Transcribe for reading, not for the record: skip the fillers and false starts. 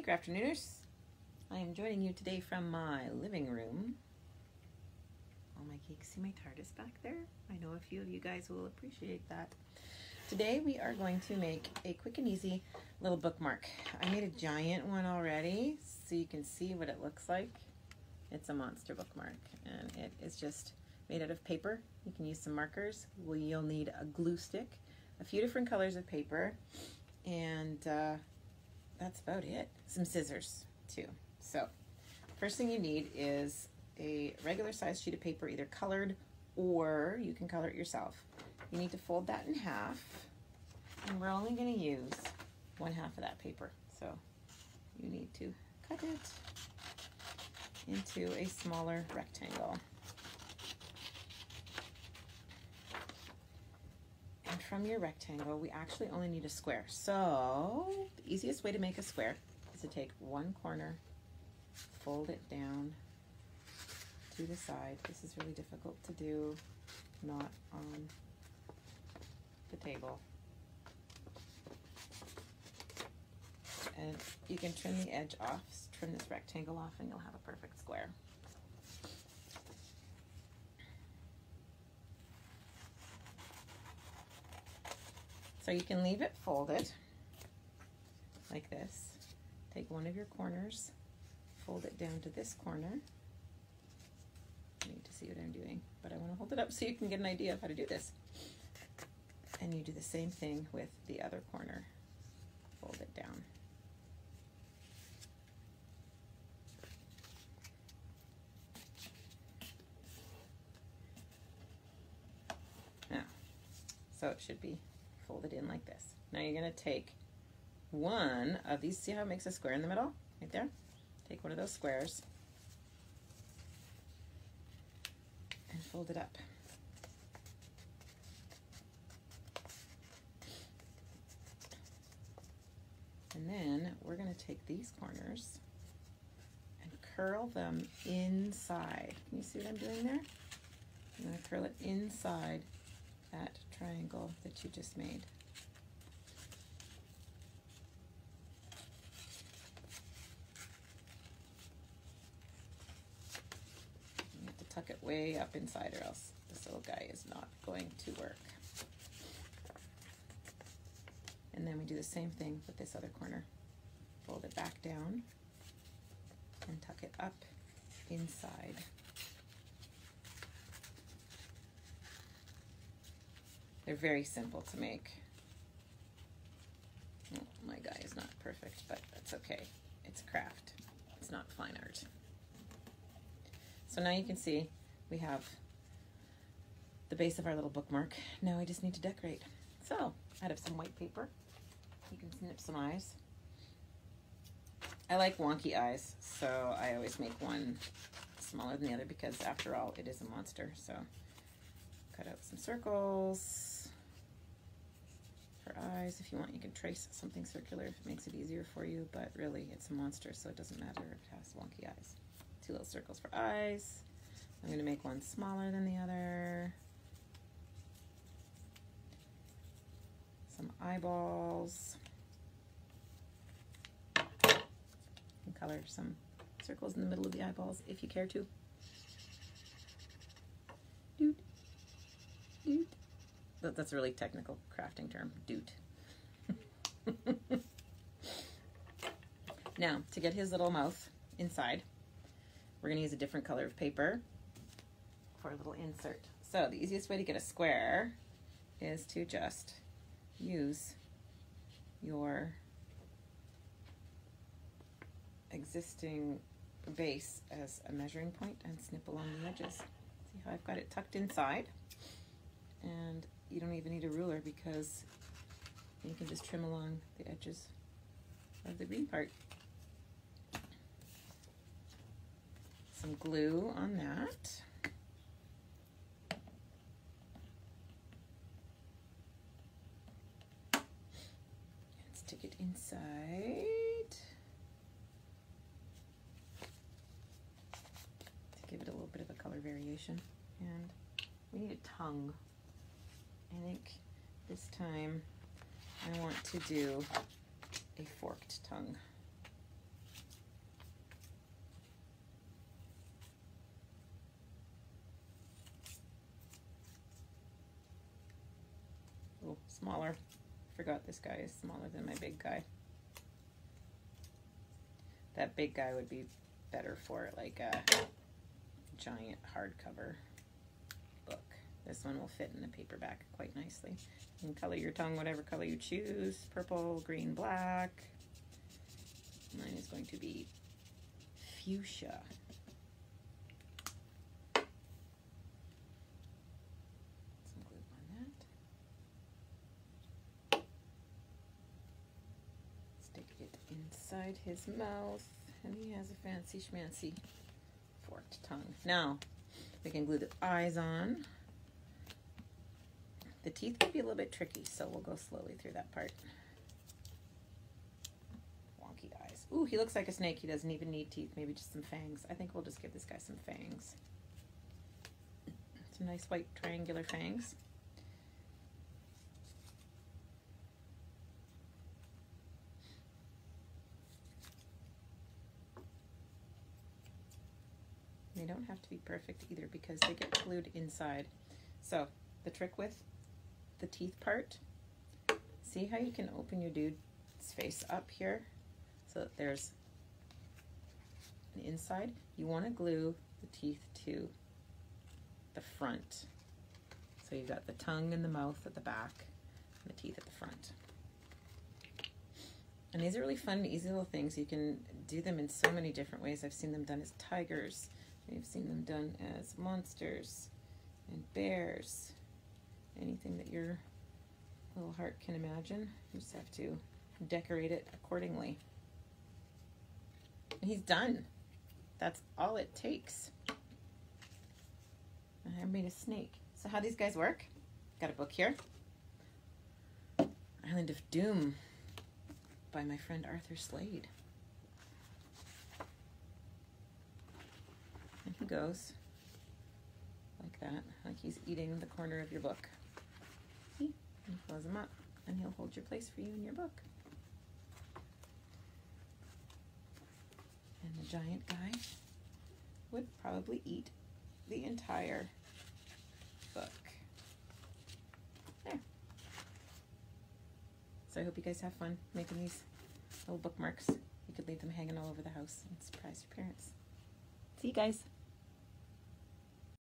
Crafternooners. I am joining you today from my living room. Oh my cakes, see my TARDIS back there? I know a few of you guys will appreciate that. Today we are going to make a quick and easy little bookmark. I made a giant one already so you can see what it looks like. It's a monster bookmark and it is just made out of paper. You can use some markers. You'll need a glue stick, a few different colors of paper, and that's about it. Some scissors too. So first thing you need is a regular size sheet of paper, either colored or you can color it yourself. You need to fold that in half, and we're only going to use 1/2 of that paper. So you need to cut it into a smaller rectangle. And from your rectangle, we actually only need a square. So the easiest way to make a square is to take one corner, fold it down to the side. This is really difficult to do, not on the table. And you can trim the edge off, trim this rectangle off, and you'll have a perfect square. So you can leave it folded like this. Take one of your corners, fold it down to this corner. I need to see what I'm doing, but I want to hold it up so you can get an idea of how to do this. And you do the same thing with the other corner. Fold it down. Now, so it should be folded in like this. Now you're going to take one of these, see how it makes a square in the middle? Right there? Take one of those squares and fold it up. And then we're going to take these corners and curl them inside. Can you see what I'm doing there? I'm going to curl it inside that triangle that you just made. You have to tuck it way up inside or else this little guy is not going to work. And then we do the same thing with this other corner. Fold it back down and tuck it up inside. They're very simple to make. Oh, my guy is not perfect, but that's okay. It's a craft. It's not fine art. So now you can see we have the base of our little bookmark. Now I just need to decorate. So out of some white paper, you can snip some eyes. I like wonky eyes, so I always make one smaller than the other because after all, it is a monster. So cut out some circles for eyes. If you want, you can trace something circular if it makes it easier for you, but really it's a monster, so it doesn't matter if it has wonky eyes. 2 little circles for eyes. I'm going to make one smaller than the other. Some eyeballs. You can color some circles in the middle of the eyeballs if you care to. Doot, doot. That's a really technical crafting term, doot. Now, to get his little mouth inside, we're going to use a different color of paper for a little insert. So the easiest way to get a square is to just use your existing base as a measuring point and snip along the edges. See how I've got it tucked inside? And you don't even need a ruler because you can just trim along the edges of the green part. Some glue on that. And stick it inside. To give it a little bit of a color variation. And we need a tongue. I think this time I want to do a forked tongue. smaller. Forgot this guy is smaller than my big guy. That big guy would be better for like a giant hardcover book. This one will fit in the paperback quite nicely. You can color your tongue whatever color you choose. Purple, green, black. Mine is going to be fuchsia. Some glue on that. Stick it inside his mouth, and he has a fancy schmancy forked tongue. Now, we can glue the eyes on. The teeth can be a little bit tricky, so we'll go slowly through that part. Wonky eyes. Ooh, he looks like a snake. He doesn't even need teeth, maybe just some fangs. I think we'll just give this guy some fangs. Some nice white triangular fangs. They don't have to be perfect either because they get glued inside. So the trick with the teeth part, see how you can open your dude's face up here so that there's an inside? You want to glue the teeth to the front. So you've got the tongue and the mouth at the back and the teeth at the front. And these are really fun and easy little things. You can do them in so many different ways. I've seen them done as tigers. I've seen them done as monsters and bears. Anything that your little heart can imagine. You just have to decorate it accordingly. And he's done. That's all it takes. I made a snake. So how these guys work? Got a book here. Island of Doom by my friend Arthur Slade. And he goes like that, like he's eating the corner of your book. See? And close him up, and he'll hold your place for you in your book. And the giant guy would probably eat the entire book. There. So I hope you guys have fun making these little bookmarks. You could leave them hanging all over the house and surprise your parents. See you guys.